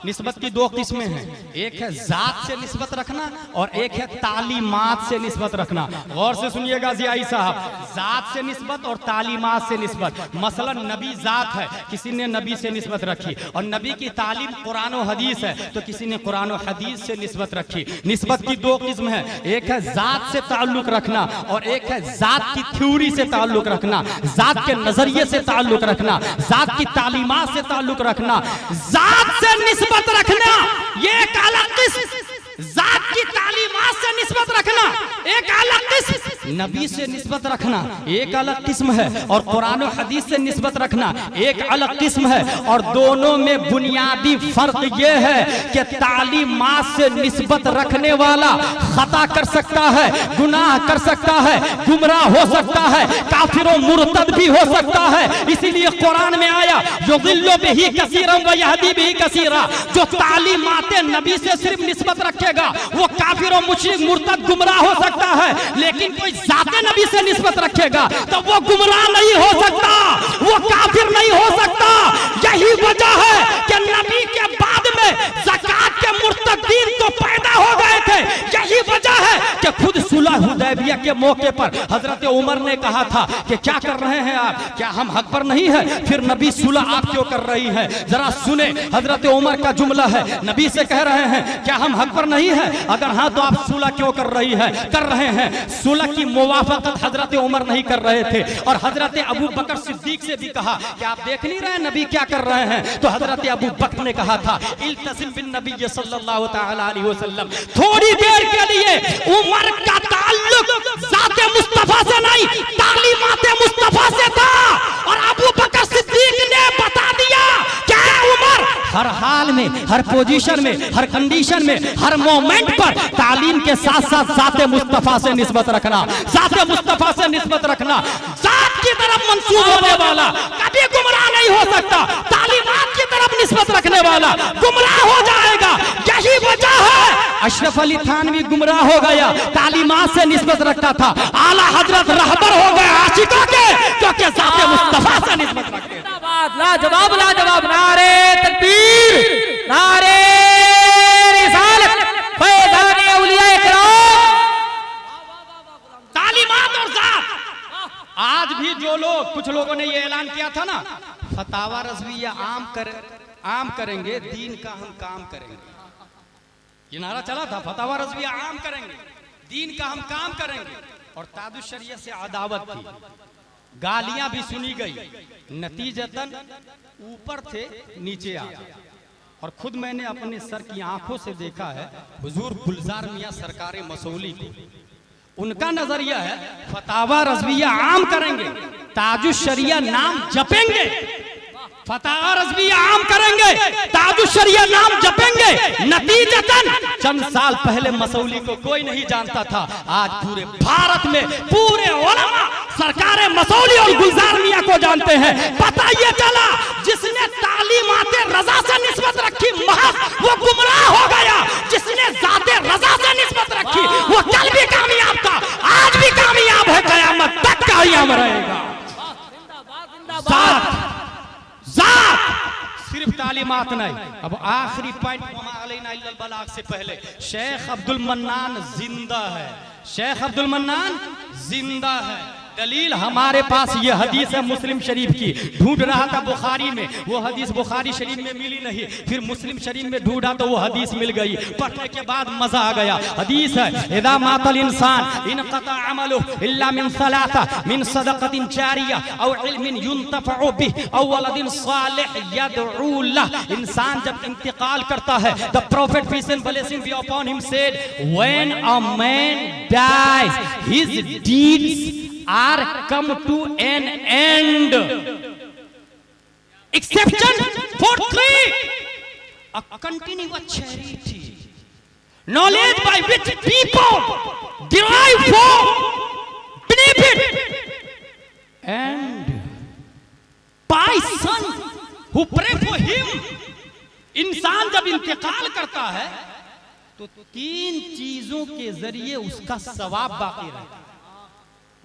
निस्बत की दो किस्में हैं, एक है जात से निस्बत रखना और एक है तालीमात से निस्बत रखना। गौर से सुनिएगा जियाई साहब, जात से निस्बत और तालीमात से निस्बत। मसलन नबी जात है, किसी ने नबी से निस्बत रखी, और नबी की तालीम कुरान और हदीस है तो किसी ने कुरान और हदीस से निस्बत रखी। निस्बत की दो किस्म है, एक है जात से ताल्लुक रखना और एक है जात की थ्योरी से ताल्लुक रखना, जात के नजरिए से ताल्लुक रखना, जात की तालीमात से ताल्लुक रखना। जात से निस्बत रखना ये एक अलग किस्म, जात की तालीमात से निस्बत रखना एक अलग किस्म, नबी से निस्बत रखना एक अलग किस्म है, और कुरान और हदीस से निस्बत रखना एक अलग किस्म है। और दोनों में बुनियादी फर्क यह है कि तालीमात से निस्बत रखने वाला खता कर सकता है, गुनाह कर सकता है, गुमराह हो सकता है, काफिर और मुर्तद भी हो सकता है। इसीलिए कुरान में आया युदिल्लु बिही कसीरन व यहदी बिही कसीरा, जो तालीमात नबी से सिर्फ निस्बत रखेगा वो काफिर और मुशरिक मुर्तद गुमराह हो सकता है, लेकिन कोई जाते नबी से निस्बत रखेगा तो वो गुमराह नहीं हो सकता, वो काफिर नहीं हो सकता। यही वजह है कि नबी के बाद में ज़कात के मुर्तदीन तो पैदा हो गए थे। यही वजह है कि खुद सुलह हुदैबिया के मौके पर हजरत उमर ने कहा था कि क्या कर रहे हैं आप, क्या हम हक पर नहीं है? फिर नबी सुलह आप क्यों कर रही है? जरा सुने, हजरत उमर का जुमला है, नबी से कह रहे हैं क्या हम हक पर नहीं है? अगर हाँ तो आप सुलह क्यों कर रही है? कर रहे हैं। सुलह की मुवाफकत हजरत उमर नहीं कर रहे थे, और हजरत अबू बकर सिद्दीक से भी कहा कि आप देख नहीं रहे नबी क्या कर रहे हैं? तो हजरत अबू बकर ने कहा था इल्तज़िम बिन नबी सल्लल्लाहु तआला अलैहि वसल्लम। थोड़ी देर के लिए उमर का ताल्लुक ज़ाते मुस्तफा से नहीं, तालीमाते मुस्तफा से था, और अबू बकर सिद्दीक ने बता दिया क्या उमर हर हाल में, हर पोजीशन में, हर कंडीशन में, हर मोमेंट पर तालीम के साथ साथ ज़ाते मुस्तफा से निस्बत रखना, ज़ाते मुस्तफा से निस्बत रखना। ज़ात की तरफ मंसूब होने वाला कभी गुमराह नहीं हो सकता, तालीमात की तरफ निस्बत रखने वाला गुमराह हो जाएगा। यही वजह है अशरफ अली थानवी गुमराह हो गया, तालीमात से निस्बत रखता था। आला हजरत रहबर हो गए आशिकों के, क्योंकि ज़ाते मुस्तफा से निस्बत रखते। लाजवाब लाजवाब, नारे तकबीर, नारे रिसालत, फैज़ाने औलिया इकराम। तालीमात और ज़ात। आज भी जो लोग, कुछ लोगों ने ये ऐलान किया था ना, फतावा रज़विया आम करेंगे, दीन का हम काम करेंगे। ये नारा चला था, फतावा रज़विया आम करेंगे, दीन का हम काम करेंगे, और तादुश शरियत से अदावत थी, गालियां भी सुनी गई, नतीजतन ऊपर थे नीचे आ गए। और खुद मैंने अपने सर की आंखों से देखा है हुजूर गुलजार मियां सरकार मसौली को, उनका नजरिया है फतावा रज़विया आम करेंगे, ताजुश शरिया नाम जपेंगे, फतावा रज़विया आम करेंगे, ताजुश शरिया नाम जपेंगे। नतीजतन चंद साल पहले मसौली को कोई नहीं जानता था, आज पूरे भारत में पूरे उलमा सरकार मसौली और गुलजार मियां को जानते हैं। पता ये चला जिसने तालीमाते रजा से निस्बत रखी महज वो गुमराह हो गया, जिसने ज़ाते रजा से निस्बत रखी वो कल भी कामयाब था, आज भी कामयाब है, क़यामत तक कामयाब रहेगा। सिर्फ तालीमात नहीं। अब आखिरी पॉइंट से पहले, शेख अब्दुल मन्नान जिंदा है, शेख अब्दुल मन्नान जिंदा है। दलील हमारे पास ये हदीस है मुस्लिम शरीफ की, ढूंढ रहा था बुखारी में, वो हदीस बुखारी शरीफ में मिली नहीं, फिर मुस्लिम शरीफ में ढूंढा तो वो हदीस मिल गई, पढ़ने के बाद मजा आ गया। हदीस है इदा मातल इंसान इनक़ता अमलुहु इल्ला मिन सलासा मिन सदक़तिन जारिया औ इल्मिन युंतफ़उ बिही औ वलदिन सालिह यदऊ लह। इंसान जब इंतकाल करता है, the prophet peace and blessing be upon him said when a man dies his deeds are come to an end, exception for three: a continuous charity, knowledge by which people derive from benefit, and by son who pray for him। इंसान जब इंतकाल करता है तो तीन चीजों के जरिए उसका सवाब बाकी रहता है।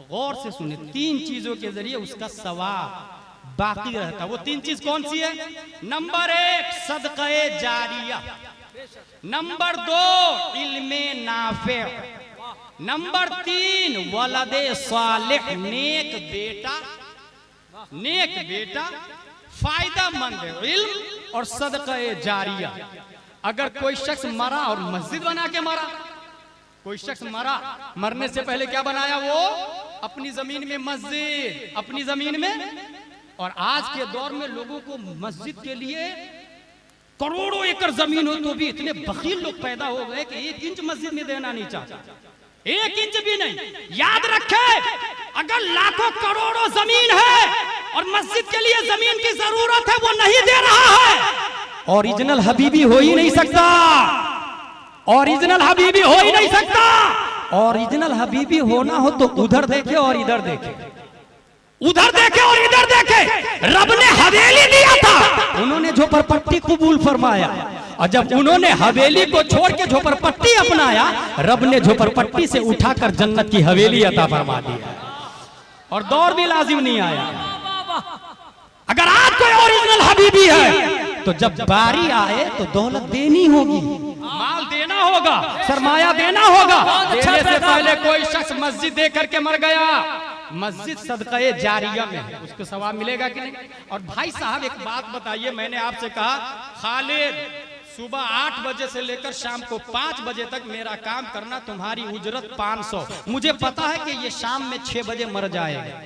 गौर से सुने, तीन चीजों के जरिए उसका सवाब बाकी रहता। वो 3 चीज कौन सी है? नंबर 1 सदक़े जारिया, नंबर 2 इल्मे नाफे, नंबर 3 वलदे सालिह, नेक बेटा। नेक बेटा फायदामंद है, इल्म और सदक़े जारिया। अगर कोई शख्स मरा और मस्जिद बना के मरा, कोई शख्स मरा, मरने से पहले क्या बनाया? वो अपनी जमीन में मस्जिद, अपनी जमीन में। और आज के दौर में लोगों को मस्जिद के लिए करोड़ों एकड़ जमीन हो तो भी इतने बखील लोग पैदा हो गए कि 1 इंच मस्जिद में देना नहीं चाहता, 1 इंच भी नहीं। याद रखे, अगर लाखों करोड़ों जमीन है और मस्जिद के लिए जमीन की जरूरत है, वो नहीं दे रहा है, ओरिजिनल हबीबी हो ही नहीं सकता। ओरिजिनल हबीबी हो ही नहीं सकता। ओरिजिनल हबीबी होना हो तो उधर देखे और इधर देखे, उधर देखे और इधर देखे। रब ने हवेली दिया था, उन्होंने झोपड़पट्टी कबूल फरमाया, और जब उन्होंने हवेली को छोड़ के झोपड़पट्टी अपनाया, रब ने झोपड़पट्टी से उठाकर जन्नत की हवेली अता फरमा दी, और दौर भी लाजिम नहीं आया। अगर आज कोई ओरिजिनल हबीबी है तो जब बारी आए तो दौलत देनी होगी, माल देना होगा, सरमाया देना होगा। देने से पहले कोई शख्स मस्जिद दे करके मर गया, मस्जिद सदक़े जारिया में है, उसको सवाब मिलेगा कि नहीं? और भाई साहब एक बात बताइए, मैंने आपसे कहा खालिद सुबह 8 बजे से लेकर शाम को 5 बजे तक मेरा काम करना, तुम्हारी उजरत 500। मुझे पता है कि ये शाम में 6 बजे मर जाएगा,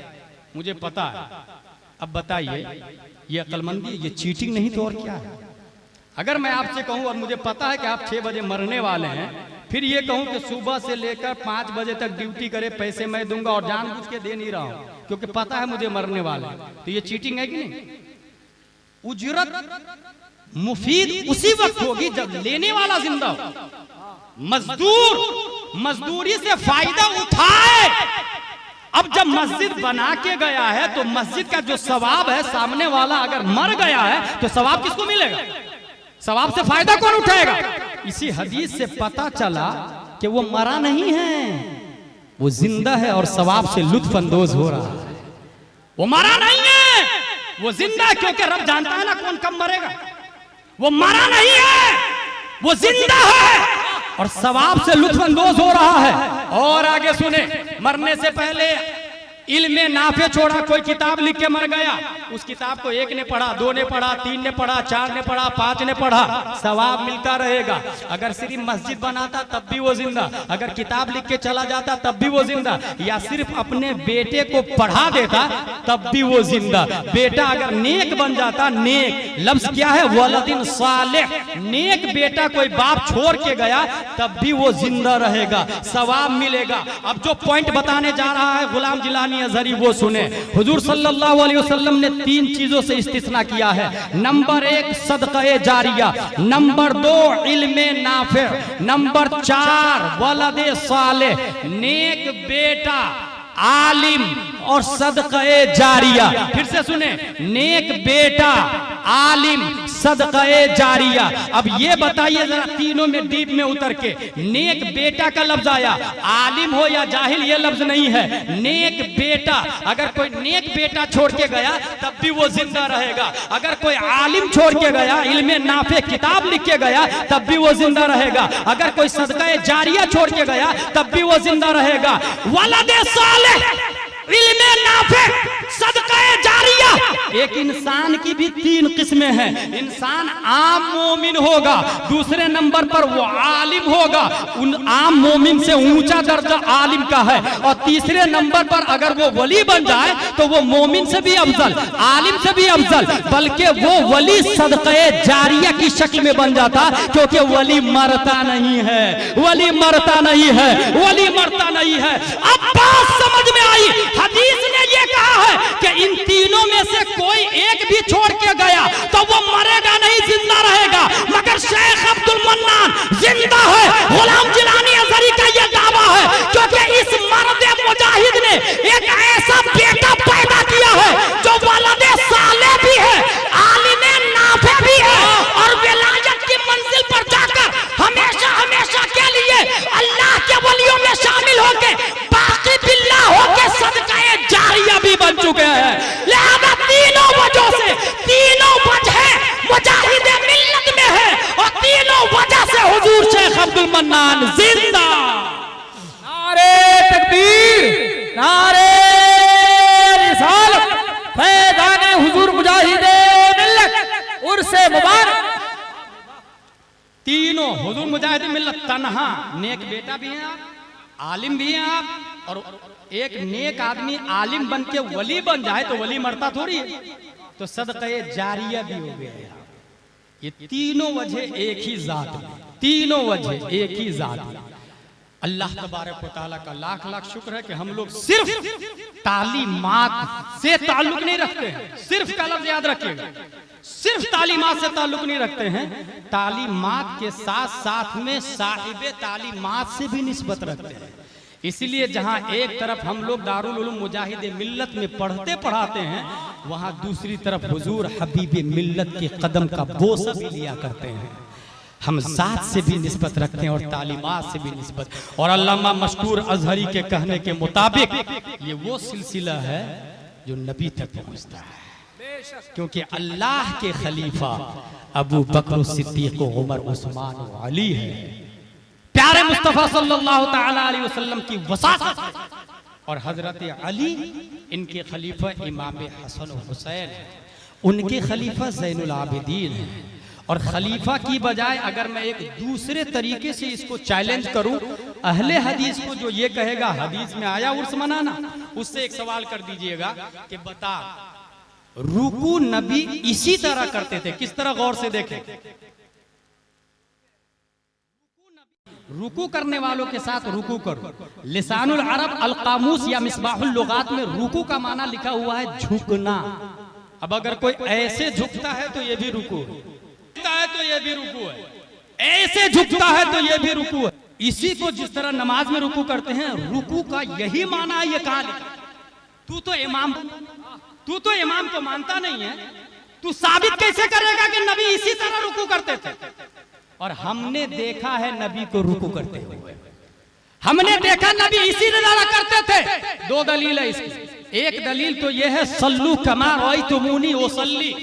मुझे पता है। अब बताइए, ये अक्लमंदी, ये चीटिंग नहीं तो और क्या है? अगर मैं आपसे कहूं और मुझे पता है कि आप 6 बजे मरने वाले हैं, फिर ये कहूं कि सुबह से लेकर 5 बजे तक ड्यूटी करे, पैसे मैं दूंगा और जानबूझ के दे नहीं रहा हूं क्योंकि पता है मुझे मरने वाले हैं, तो ये चीटिंग है कि नहीं? उजरत मुफीद उसी वक्त होगी जब लेने वाला जिंदा हो। मजदूर मजदूरी से फायदा उठाए। अब जब मस्जिद बना के गया है तो मस्जिद का जो सवाब है, सामने वाला अगर मर गया है तो सवाब किसको मिलेगा? सवाब से फायदा कौन उठाएगा? इसी हदीस से पता चला कि वो मरा नहीं है, वो जिंदा है और सवाब से लुत्फ अंदोज हो रहा है। वो मरा नहीं है, वो जिंदा है, क्योंकि रब जानता है ना कौन कब मरेगा। वो मरा नहीं है, वो जिंदा है और सवाब से लुत्फ अंदोज हो रहा है। और आगे सुने, मरने से पहले इल्मे नाफे छोड़ा, कोई किताब लिख के मर गया, उस किताब को 1 ने पढ़ा, 2 ने पढ़ा, 3 ने पढ़ा, 4 ने पढ़ा, 5 ने पढ़ा, सवाब मिलता रहेगा। अगर सिर्फ मस्जिद बनाता तब भी वो जिंदा, अगर किताब लिख के चला जाता तब भी वो जिंदा, या सिर्फ अपने बेटे को पढ़ा देता तब भी वो जिंदा। बेटा अगर नेक बन जाता, नेक लफ्ज क्या है? वलदिन सालिह, नेक बेटा कोई बाप छोड़ के गया तब भी वो जिंदा रहेगा, सवाब मिलेगा। अब जो पॉइंट बताने जा रहा है गुलाम जिलानी अज़हरी, वो सुने। हुजूर सल्लल्लाहु अलैहि वसल्लम ने 3 चीजों से इस्तिस्ना किया है। नंबर 1 सदक़े जारिया, नंबर 2 इल्मे नाफे, नंबर 4 वलदे सालिह, नेक बेटा, आलिम और सदक़े जारिया। फिर से सुने, नेक बेटा, आलिम, सदक़े जारिया। अब ये बताइए जरा तीनों में डीप में उतर के, नेक बेटा का लफ्ज आया, आलिम हो या जाहिल ये लफ्ज नहीं है, नेक बेटा। अगर कोई नेक बेटा छोड़ के गया तब भी वो जिंदा रहेगा, अगर कोई आलिम छोड़ के गया, इल्मे नाफे किताब लिख के गया तब भी वो जिंदा रहेगा, अगर कोई सदक़े जारिया छोड़ के गया तब भी वो जिंदा रहेगा। वलदे सालिह, इल्मे नाफे, सदक़े जारिया। एक इंसान की भी 3 किस्में हैं। इंसान आम मोमिन होगा, दूसरे नंबर पर वो आलिम होगा, उन आम मोमिन से ऊंचा दर्जा आलिम का है, और तीसरे नंबर पर अगर वो वली बन जाए तो वो मोमिन से भी अफजल, आलिम से भी अफजल, बल्कि वो वली सदक़े जारिया की शक्ल में बन जाता, क्योंकि वली मरता नहीं है, वली मरता नहीं है, वली मरता नहीं है। अब बात समझ में आई। हदीस ने ये कहा है कि इन तीनों में से कोई एक भी छोड़ के गया तो वो मरेगा नहीं, जिंदा रहेगा। मगर शेख अब्दुल मन्नान जिंदा है, गुलाम जिलानी अज़हरी का ये दावा है, क्योंकि इस मर्द मुजाहिद ने एक ऐसा बेटा पैदा किया है जो वलदे साले भी है, आलिम नाफे भी है, और विलायत की मंजिल पर जाकर हमेशा हमेशा के लिए अल्लाह के वलियों में शामिल होके बाकी बिल्ला होके सदक़े जारिया भी बन चुके हैं। लिहाजा तीनों तीनों हुजूर मुजाहिद मिल्लत तन्हा नेक बेटा भी हैं आप, आलिम भी हैं आप, और एक नेक आदमी आलिम बन के वली बन जाए तो वली मरता थोड़ी है, तो सदक़े जारिया भी हो गया। ये तीनों वजह एक ही जात में, तीनों वजह एक ही जात में। अल्लाह तबारक व तआला का लाख लाख शुक्र है कि हम लोग सिर्फ तालीमात से ताल्लुक नहीं रखते हैं, सिर्फ का लफ्ज़ याद रखिएगा, सिर्फ तालीमात से ताल्लुक नहीं रखते हैं, तालीमात के साथ साथ में साहिबे तालीमात से भी निस्बत रखते हैं। इसलिए जहां एक तरफ हम लोग दारुल उलूम मुजाहिद मिल्लत में पढ़ते पढ़ाते हैं, वहां दूसरी तरफ हुजूर हबीब मिल्लत के कदम का बोसा भी लिया करते हैं। हम जात से भी निस्बत रखते हैं और तालीमात से भी निस्बत। और अल्लामा मशहूर अजहरी के कहने के मुताबिक ये वो सिलसिला है जो नबी तक पहुंचता है, क्योंकि अल्लाह के खलीफा अबू बकर सिद्दीक उमर उस्मान और अली है। प्यारे मुस्तफा सल्लल्लाहु तआला अलैहि वसल्लम की वसात और हजरत अली इनके खलीफा इमाम हसन और हुसैन, उनके खलीफा ज़ैनुल आबिदीन हैं। और खलीफा की बजाय अगर मैं एक दूसरे तरीके से इसको चैलेंज करूं, अहले हदीस को जो ये कहेगा हदीस में आया उर्स मनाना, उससे एक सवाल कर दीजिएगा कि बता रुकू नबी इसी तरह करते थे, किस तरह? गौर से देखें, रुकू करने वालों के साथ रुकू करो। लिसानुल अरब अल कामूस या मिसबाहुल लुगात में रुकू का माना लिखा हुआ है झुकना। अब अगर कोई ऐसे झुकता है तो ये भी रुकू है, तो ये भी रुकू है, ऐसे झुकता है तो ये भी रुकू है। इसी को जिस तरह नमाज में रुकू करते हैं, रुकू का यही माना है। ये कहा लिखा? तू तो इमाम को मानता नहीं है, तू साबित कैसे करेगा कि नबी इसी तरह रुकू करते थे? और हमने देखा है नबी को रुकू करते हुए, हमने देखा नबी इसी तरह करते थे। दो दलील है इसकी। एक दलील तो यह है सल्लू कमा रअयतुमूनी उसल्ली,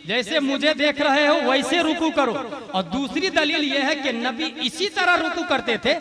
जैसे मुझे देख रहे हो वैसे रुकू करो। और दूसरी दलील यह है कि नबी इसी तरह रुकू करते थे,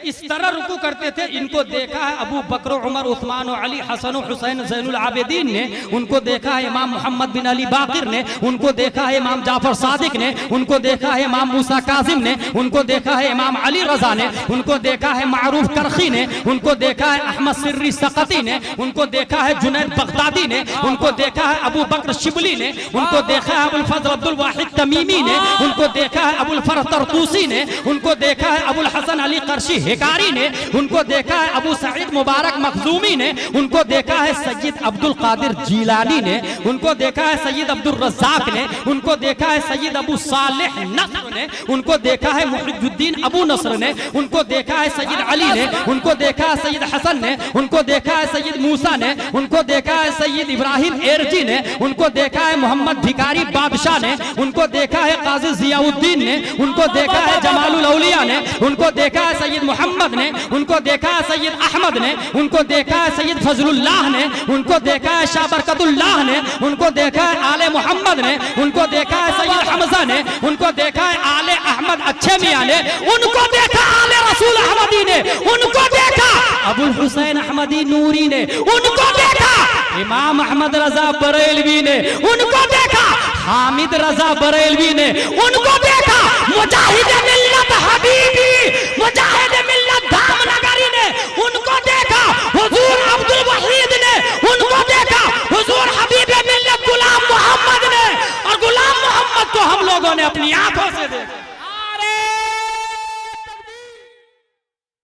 इस तरह रुकू करते थे। इनको देखा है अबू बकर उमर उस्मान अली हसन हुसैन ज़ैनुल आबिदीन ने, उनको देखा है इमाम मोहम्मद बिन अली बाकिर ने, उनको देखा है इमाम जाफर सादिक ने, उनको देखा है इमाम मूसा काजिम ने, उनको देखा है इमाम अली रजा ने, उनको देखा है मारूफ करखी ने, उनको देखा है अहमद सिर्री सकती ने, उनको देखा है जुनैद बगदादी ने, उनको देखा है अबू बकर शिबली ने, उनको देखा अबुल फजल अब्दुल वाहिद तमीमी ने, उनको देखा है अबुल फरह तरतूसी ने, उनको देखा है अबुल हसन अली करशी हिकारी ने, उनको देखा है अबू सईद मुबारक मखजूमी ने, उनको देखा है सैयद अब्दुल कादिर जीलानी ने, उनको देखा है सैयद अब्दुल रज़्ज़ाक ने, उनको देखा है सैयद अबू सालेह नस्र ने, उनको देखा है मुहिद्दीन अबू नस्र ने, उनको देखा है सैयद अली ने, उनको देखा है सैयद हसन ने, उनको देखा है सैयद मूसा ने, उनको देखा है सैयद इब्राहिम एरजी ने, उनको देखा है मोहम्मद भिकारी बादशाह ने, उनको देखा है काजी जियाउद्दीन ने, उनको देखा है जमालुल औलिया ने, उनको देखा है सैयद मोहम्मद ने, उनको देखा है सैयद अहमद ने, उनको देखा है सैयद फजलुल्लाह ने, उनको देखा है शाह बरकतुल्लाह ने, उनको देखा है आले मोहम्मद ने, उनको देखा है सैयद हमजा ने, उनको देखा है आले अहमद अच्छे मियां ने, उनको देखा आले रसूल अहमदी ने, उनको देखा अबुल हुसैन अहमदी नूरी ने, उनको देखा इमाम अहमद रजा बरेलवी ने, उनको देखा हामिद रजा बरेलवी ने, उनको देखा मुजाहिद मिल्लत हबीबी